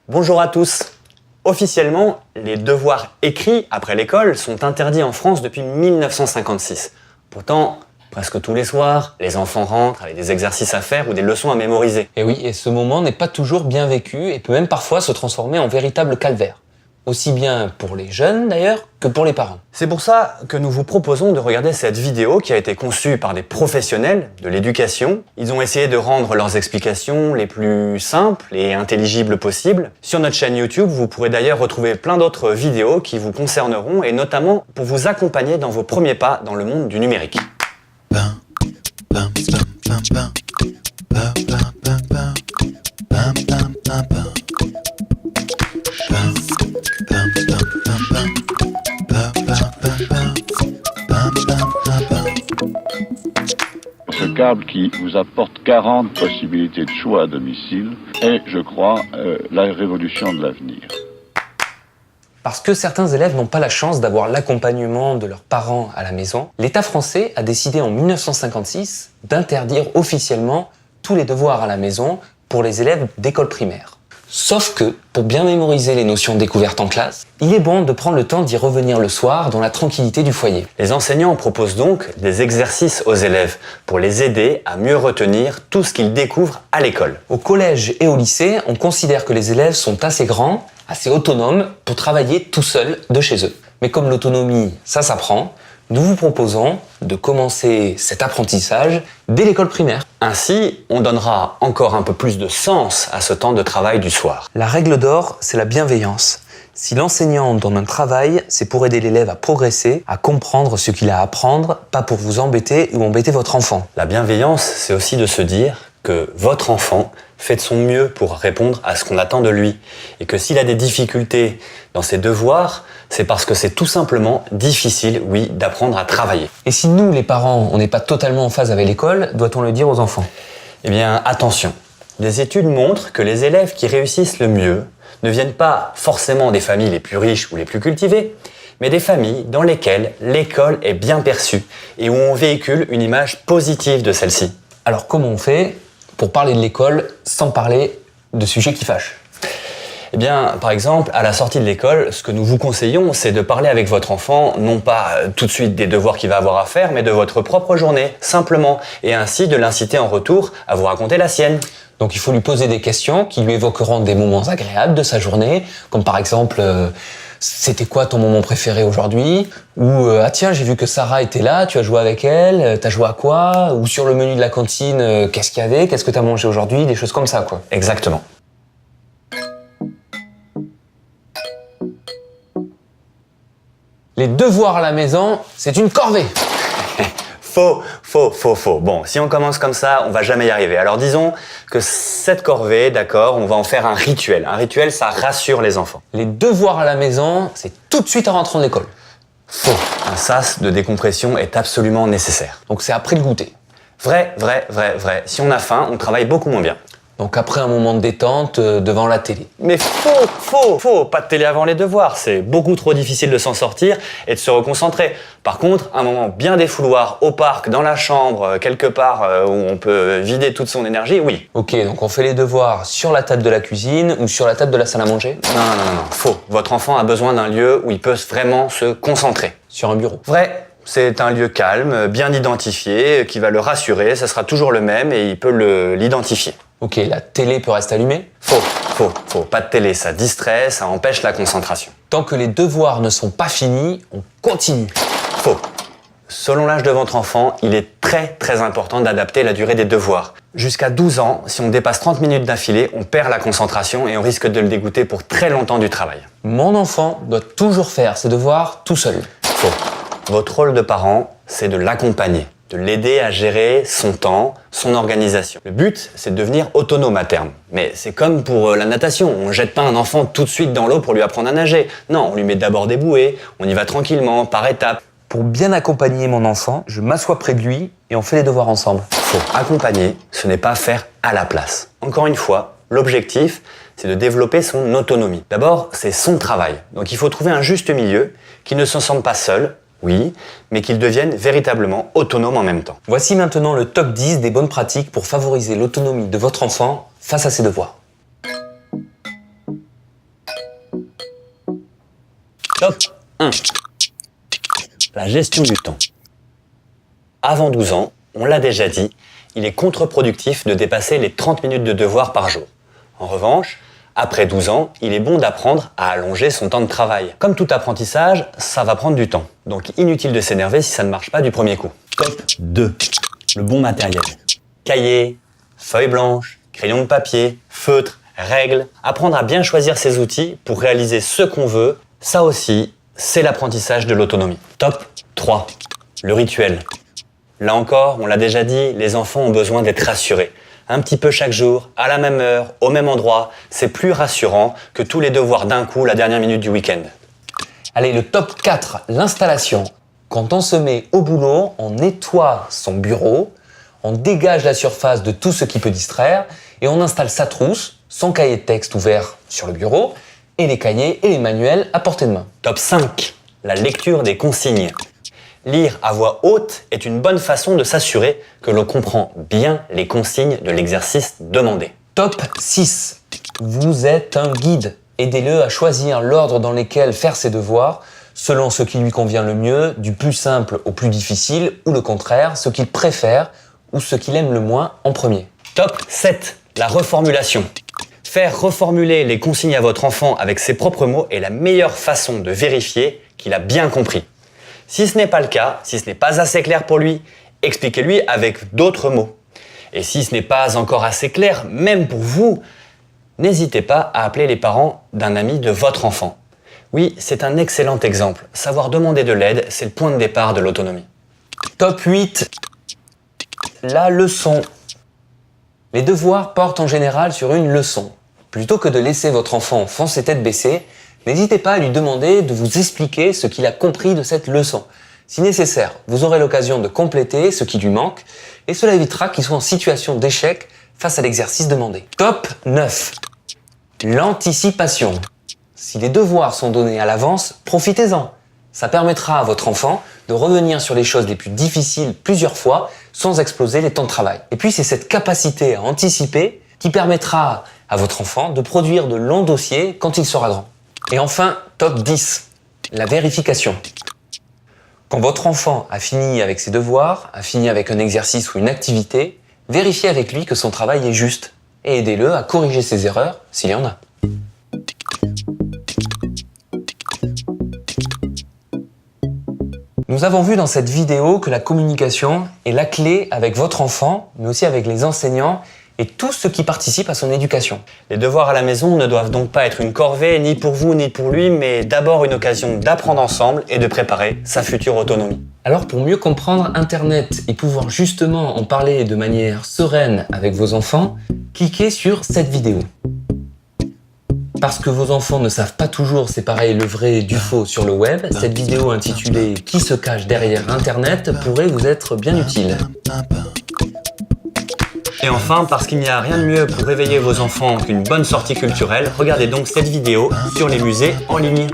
Bonjour à tous. Officiellement, les devoirs écrits après l'école sont interdits en France depuis 1956. Pourtant, presque tous les soirs, les enfants rentrent avec des exercices à faire ou des leçons à mémoriser. Et oui, et ce moment n'est pas toujours bien vécu et peut même parfois se transformer en véritable calvaire. Aussi bien pour les jeunes d'ailleurs que pour les parents. C'est pour ça que nous vous proposons de regarder cette vidéo qui a été conçue par des professionnels de l'éducation. Ils ont essayé de rendre leurs explications les plus simples et intelligibles possibles. Sur notre chaîne YouTube, vous pourrez d'ailleurs retrouver plein d'autres vidéos qui vous concerneront et notamment pour vous accompagner dans vos premiers pas dans le monde du numérique. Ce câble qui vous apporte 40 possibilités de choix à domicile est, je crois, la révolution de l'avenir. Parce que certains élèves n'ont pas la chance d'avoir l'accompagnement de leurs parents à la maison, l'État français a décidé en 1956 d'interdire officiellement tous les devoirs à la maison pour les élèves d'école primaire. Sauf que, pour bien mémoriser les notions découvertes en classe, il est bon de prendre le temps d'y revenir le soir dans la tranquillité du foyer. Les enseignants proposent donc des exercices aux élèves pour les aider à mieux retenir tout ce qu'ils découvrent à l'école. Au collège et au lycée, on considère que les élèves sont assez grands, assez autonomes pour travailler tout seuls de chez eux. Mais comme l'autonomie, ça s'apprend, nous vous proposons de commencer cet apprentissage dès l'école primaire. Ainsi, on donnera encore un peu plus de sens à ce temps de travail du soir. La règle d'or, c'est la bienveillance. Si l'enseignant donne un travail, c'est pour aider l'élève à progresser, à comprendre ce qu'il a à apprendre, pas pour vous embêter ou embêter votre enfant. La bienveillance, c'est aussi de se dire que votre enfant fait de son mieux pour répondre à ce qu'on attend de lui. Et que s'il a des difficultés dans ses devoirs, c'est parce que c'est tout simplement difficile, oui, d'apprendre à travailler. Et si nous, les parents, on n'est pas totalement en phase avec l'école, doit-on le dire aux enfants? Eh bien, attention. Des études montrent que les élèves qui réussissent le mieux ne viennent pas forcément des familles les plus riches ou les plus cultivées, mais des familles dans lesquelles l'école est bien perçue et où on véhicule une image positive de celle-ci. Alors comment on fait pour parler de l'école sans parler de sujets qui fâchent? Eh bien, par exemple, à la sortie de l'école, ce que nous vous conseillons, c'est de parler avec votre enfant, non pas tout de suite des devoirs qu'il va avoir à faire, mais de votre propre journée, simplement, et ainsi de l'inciter en retour à vous raconter la sienne. Donc il faut lui poser des questions qui lui évoqueront des moments agréables de sa journée, comme par exemple c'était quoi ton moment préféré aujourd'hui? Ou ah tiens, j'ai vu que Sarah était là, tu as joué avec elle, t'as joué à quoi? Ou sur le menu de la cantine, qu'est-ce qu'il y avait? Qu'est-ce que t'as mangé aujourd'hui? Des choses comme ça, quoi. Exactement. Les devoirs à la maison, c'est une corvée. Faux. Bon, si on commence comme ça, on va jamais y arriver. Alors disons que cette corvée, d'accord, on va en faire un rituel. Un rituel, ça rassure les enfants. Les devoirs à la maison, c'est tout de suite en rentrant de l'école. Faux. Un sas de décompression est absolument nécessaire. Donc c'est après le goûter. Vrai. Si on a faim, on travaille beaucoup moins bien. Donc après un moment de détente devant la télé. Mais faux. Pas de télé avant les devoirs. C'est beaucoup trop difficile de s'en sortir et de se reconcentrer. Par contre, un moment bien défouloir au parc, dans la chambre, quelque part où on peut vider toute son énergie, oui. Ok, donc on fait les devoirs sur la table de la cuisine ou sur la table de la salle à manger? Non. Faux. Votre enfant a besoin d'un lieu où il peut vraiment se concentrer. Sur un bureau. Vrai. C'est un lieu calme, bien identifié, qui va le rassurer. Ça sera toujours le même et il peut l'identifier. Ok, la télé peut rester allumée? Faux. Pas de télé, ça distrait, ça empêche la concentration. Tant que les devoirs ne sont pas finis, on continue. Faux. Selon l'âge de votre enfant, il est très important d'adapter la durée des devoirs. Jusqu'à 12 ans, si on dépasse 30 minutes d'affilée, on perd la concentration et on risque de le dégoûter pour très longtemps du travail. Mon enfant doit toujours faire ses devoirs tout seul. Faux. Votre rôle de parent, c'est de l'accompagner, de l'aider à gérer son temps, son organisation. Le but, c'est de devenir autonome à terme. Mais c'est comme pour la natation, on jette pas un enfant tout de suite dans l'eau pour lui apprendre à nager. Non, on lui met d'abord des bouées, on y va tranquillement, par étapes. Pour bien accompagner mon enfant, je m'assois près de lui et on fait les devoirs ensemble. Faut accompagner, ce n'est pas faire à la place. Encore une fois, l'objectif, c'est de développer son autonomie. D'abord, c'est son travail. Donc il faut trouver un juste milieu qui ne se sente pas seul, oui, mais qu'ils deviennent véritablement autonomes en même temps. Voici maintenant le top 10 des bonnes pratiques pour favoriser l'autonomie de votre enfant face à ses devoirs. Top 1. La gestion du temps. Avant 12 ans, on l'a déjà dit, il est contre-productif de dépasser les 30 minutes de devoir par jour. En revanche, après 12 ans, il est bon d'apprendre à allonger son temps de travail. Comme tout apprentissage, ça va prendre du temps. Donc inutile de s'énerver si ça ne marche pas du premier coup. Top 2. Le bon matériel. Cahier, feuille blanche, crayon de papier, feutre, règles. Apprendre à bien choisir ses outils pour réaliser ce qu'on veut, ça aussi, c'est l'apprentissage de l'autonomie. Top 3. Le rituel. Là encore, on l'a déjà dit, les enfants ont besoin d'être rassurés. Un petit peu chaque jour, à la même heure, au même endroit, c'est plus rassurant que tous les devoirs d'un coup la dernière minute du week-end. Allez, le top 4, l'installation. Quand on se met au boulot, on nettoie son bureau, on dégage la surface de tout ce qui peut distraire et on installe sa trousse, son cahier de texte ouvert sur le bureau et les cahiers et les manuels à portée de main. Top 5. La lecture des consignes. Lire à voix haute est une bonne façon de s'assurer que l'on comprend bien les consignes de l'exercice demandé. Top 6. Vous êtes un guide. Aidez-le à choisir l'ordre dans lequel faire ses devoirs, selon ce qui lui convient le mieux, du plus simple au plus difficile, ou le contraire, ce qu'il préfère ou ce qu'il aime le moins en premier. Top 7. La reformulation. Faire reformuler les consignes à votre enfant avec ses propres mots est la meilleure façon de vérifier qu'il a bien compris. Si ce n'est pas le cas, si ce n'est pas assez clair pour lui, expliquez-lui avec d'autres mots. Et si ce n'est pas encore assez clair, même pour vous, n'hésitez pas à appeler les parents d'un ami de votre enfant. Oui, c'est un excellent exemple. Savoir demander de l'aide, c'est le point de départ de l'autonomie. Top 8. La leçon. Les devoirs portent en général sur une leçon. Plutôt que de laisser votre enfant foncer tête baissée, n'hésitez pas à lui demander de vous expliquer ce qu'il a compris de cette leçon. Si nécessaire, vous aurez l'occasion de compléter ce qui lui manque et cela évitera qu'il soit en situation d'échec face à l'exercice demandé. Top 9. L'anticipation. Si les devoirs sont donnés à l'avance, profitez-en. Ça permettra à votre enfant de revenir sur les choses les plus difficiles plusieurs fois sans exploser les temps de travail. Et puis c'est cette capacité à anticiper qui permettra à votre enfant de produire de longs dossiers quand il sera grand. Et enfin, top 10, la vérification. Quand votre enfant a fini avec ses devoirs, a fini avec un exercice ou une activité, vérifiez avec lui que son travail est juste et aidez-le à corriger ses erreurs s'il y en a. Nous avons vu dans cette vidéo que la communication est la clé avec votre enfant, mais aussi avec les enseignants et tout ce qui participe à son éducation. Les devoirs à la maison ne doivent donc pas être une corvée, ni pour vous ni pour lui, mais d'abord une occasion d'apprendre ensemble et de préparer sa future autonomie. Alors pour mieux comprendre Internet et pouvoir justement en parler de manière sereine avec vos enfants, cliquez sur cette vidéo. Parce que vos enfants ne savent pas toujours séparer le vrai du faux sur le web, cette vidéo intitulée « Qui se cache derrière Internet » pourrait vous être bien utile. Et enfin, parce qu'il n'y a rien de mieux pour réveiller vos enfants qu'une bonne sortie culturelle, regardez donc cette vidéo sur les musées en ligne.